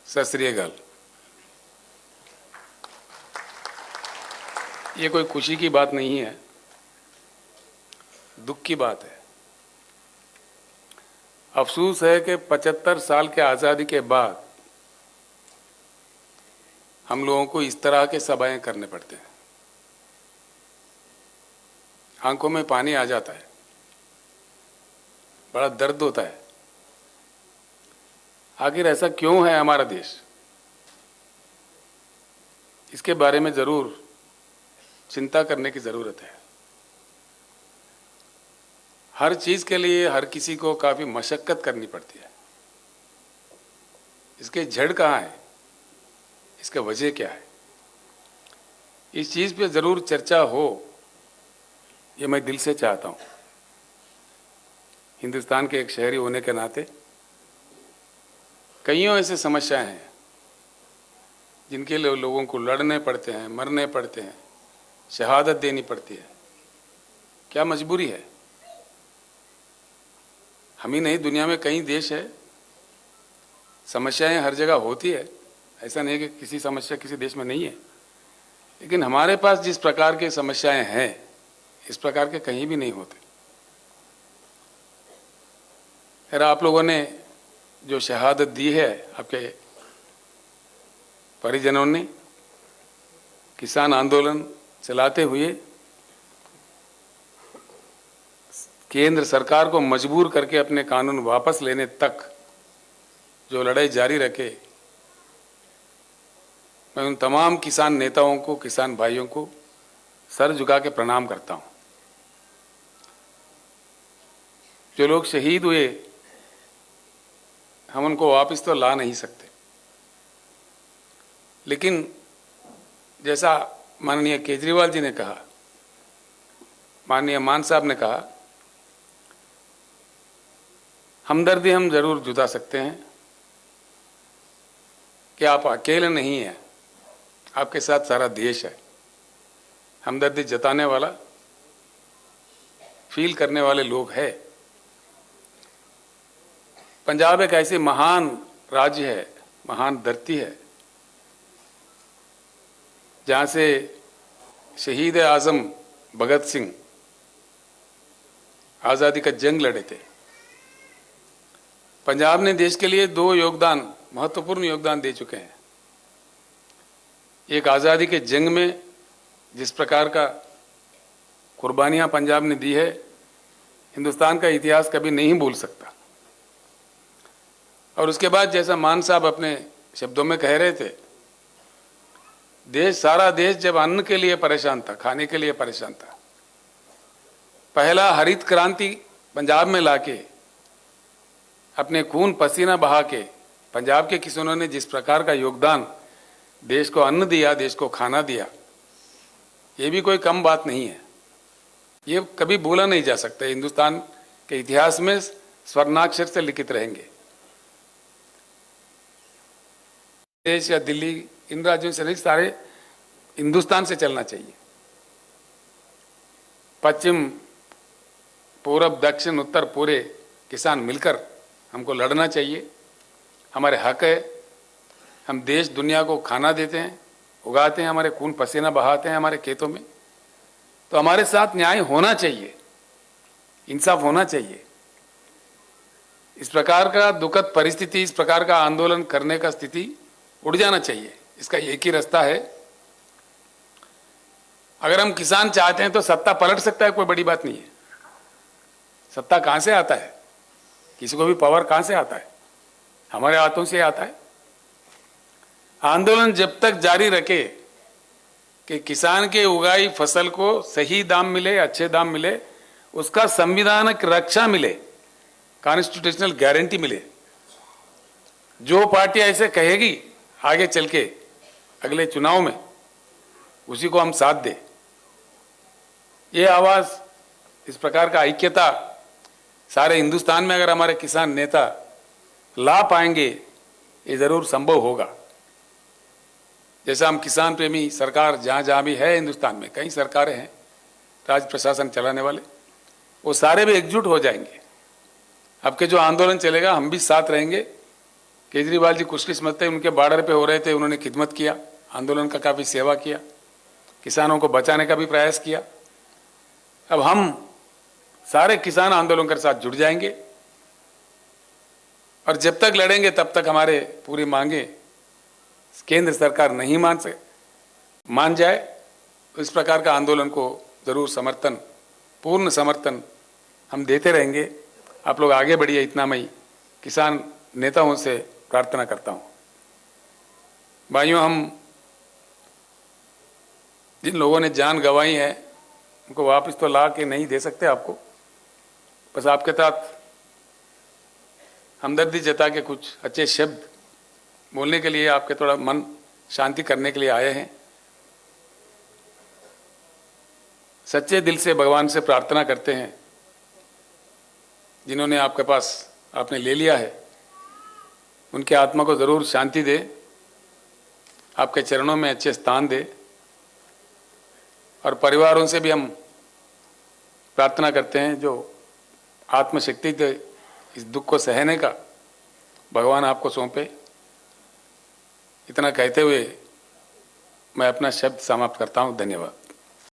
सत श्री अकाल। ये कोई खुशी की बात नहीं है, दुख की बात है। अफसोस है कि 75 साल के आज़ादी के बाद हम लोगों को इस तरह के सभाएं करने पड़ते हैं। आंखों में पानी आ जाता है, बड़ा दर्द होता है। आखिर ऐसा क्यों है हमारा देश? इसके बारे में जरूर चिंता करने की जरूरत है। हर चीज के लिए हर किसी को काफी मशक्कत करनी पड़ती है। इसके जड़ कहाँ है, इसका वजह क्या है, इस चीज पे जरूर चर्चा हो, ये मैं दिल से चाहता हूं। हिंदुस्तान के एक शहरी होने के नाते कईयों ऐसे समस्याएं हैं जिनके लिए लोगों को लड़ने पड़ते हैं, मरने पड़ते हैं, शहादत देनी पड़ती है। क्या मजबूरी है? हम ही नहीं, दुनिया में कई देश है, समस्याएं हर जगह होती है। ऐसा नहीं कि किसी समस्या किसी देश में नहीं है, लेकिन हमारे पास जिस प्रकार की समस्याएं हैं इस प्रकार के कहीं भी नहीं होते। खैर, आप लोगों ने जो शहादत दी है, आपके परिजनों ने किसान आंदोलन चलाते हुए केंद्र सरकार को मजबूर करके अपने कानून वापस लेने तक जो लड़ाई जारी रखे, मैं उन तमाम किसान नेताओं को, किसान भाइयों को सर झुका के प्रणाम करता हूं। जो लोग शहीद हुए, हम उनको वापस तो ला नहीं सकते, लेकिन जैसा माननीय केजरीवाल जी ने कहा, माननीय मान साहब ने कहा, हमदर्दी हम जरूर जुटा सकते हैं कि आप अकेले नहीं हैं, आपके साथ सारा देश है। हमदर्दी जताने वाला, फील करने वाले लोग हैं। पंजाब एक ऐसी महान राज्य है, महान धरती है, जहां से शहीद आजम भगत सिंह आज़ादी का जंग लड़े थे। पंजाब ने देश के लिए दो महत्वपूर्ण योगदान दे चुके हैं। एक आज़ादी के जंग में जिस प्रकार का कुर्बानियां पंजाब ने दी है, हिंदुस्तान का इतिहास कभी नहीं भूल सकता। और उसके बाद जैसा मान साहब अपने शब्दों में कह रहे थे, सारा देश जब अन्न के लिए परेशान था, खाने के लिए परेशान था, पहला हरित क्रांति पंजाब में लाके अपने खून पसीना बहा के पंजाब के किसानों ने जिस प्रकार का योगदान देश को अन्न दिया, देश को खाना दिया, ये भी कोई कम बात नहीं है। ये कभी भूला नहीं जा सकता। हिंदुस्तान के इतिहास में स्वर्णाक्षर से लिखित रहेंगे। देश या दिल्ली, इन राज्यों से नहीं, सारे हिंदुस्तान से चलना चाहिए। पश्चिम, पूरब, दक्षिण, उत्तर, पूरे किसान मिलकर हमको लड़ना चाहिए। हमारे हक है, हम देश दुनिया को खाना देते हैं, उगाते हैं, हमारे खून पसीना बहाते हैं हमारे खेतों में, तो हमारे साथ न्याय होना चाहिए, इंसाफ होना चाहिए। इस प्रकार का दुखद परिस्थिति, इस प्रकार का आंदोलन करने का स्थिति उड़ जाना चाहिए। इसका एक ही रास्ता है। अगर हम किसान चाहते हैं तो सत्ता पलट सकता है, कोई बड़ी बात नहीं है। सत्ता कहां से आता है? किसी को भी पावर कहां से आता है? हमारे हाथों से आता है। आंदोलन जब तक जारी रखे कि किसान के उगाई फसल को सही दाम मिले, अच्छे दाम मिले, उसका संविधानिक रक्षा मिले, कॉन्स्टिट्यूशनल गारंटी मिले, जो पार्टी ऐसे कहेगी आगे चल के अगले चुनाव में, उसी को हम साथ दें। ये आवाज, इस प्रकार का ऐक्यता सारे हिंदुस्तान में अगर हमारे किसान नेता ला पाएंगे, ये जरूर संभव होगा। जैसा हम किसान प्रेमी सरकार जहां जहां भी है हिंदुस्तान में, कई सरकारें हैं राज प्रशासन चलाने वाले, वो सारे भी एकजुट हो जाएंगे। अब के जो आंदोलन चलेगा, हम भी साथ रहेंगे केजरीवाल जी खुशकिस्मत थे, उनके बॉर्डर पे हो रहे थे, उन्होंने खिदमत किया, आंदोलन का काफ़ी सेवा किया, किसानों को बचाने का भी प्रयास किया। अब हम सारे किसान आंदोलन के साथ जुड़ जाएंगे और जब तक लड़ेंगे तब तक हमारे पूरी मांगे केंद्र सरकार नहीं मान जाए तो इस प्रकार का आंदोलन को जरूर समर्थन, पूर्ण समर्थन हम देते रहेंगे। आप लोग आगे बढ़िए, इतना मैं किसान नेताओं से प्रार्थना करता हूं। भाइयों, हम जिन लोगों ने जान गंवाई है उनको वापस तो ला के नहीं दे सकते आपको, बस आपके साथ हमदर्दी जता के कुछ अच्छे शब्द बोलने के लिए, आपके थोड़ा मन शांति करने के लिए आए हैं। सच्चे दिल से भगवान से प्रार्थना करते हैं, जिन्होंने आपके पास आपने ले लिया है उनके आत्मा को जरूर शांति दे, आपके चरणों में अच्छे स्थान दे। और परिवारों से भी हम प्रार्थना करते हैं, जो आत्मशक्ति दे इस दुख को सहने का भगवान आपको सौंपे। इतना कहते हुए मैं अपना शब्द समाप्त करता हूं। धन्यवाद।